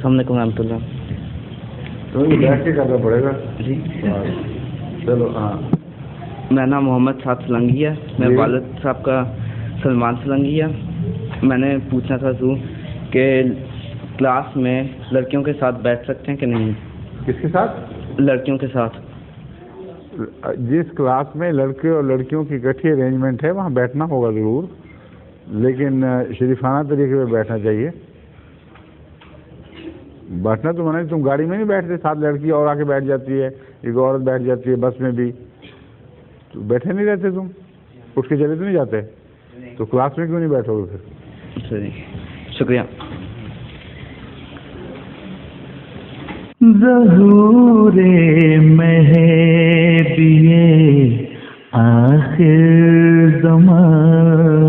अस्सलाम वालेकुम रहमतुल्लाह। तो ये बैठ के करना पड़ेगा जी, चलो। हाँ, मेरा नाम मोहम्मद साद सलंगी है। मैं जी। वालिद साहब का सलमान सलंगी है। मैंने पूछना था तू कि क्लास में लड़कियों के साथ बैठ सकते हैं कि नहीं? किसके साथ? लड़कियों के साथ। जिस क्लास में लड़के और लड़कियों की इकट्ठी अरेंजमेंट है वहाँ बैठना होगा ज़रूर, लेकिन शरीफाना तरीके पे बैठना चाहिए। बैठना तो मना, तुम गाड़ी में नहीं बैठते, साथ लड़की और आके बैठ जाती है, एक औरत बैठ जाती है, बस में भी तो बैठे नहीं रहते, तुम उठ के चले तो नहीं जाते, तो क्लास में क्यों नहीं बैठोगे फिर? सही, शुक्रिया। ज़हूरे महबिए आखिर ज़मान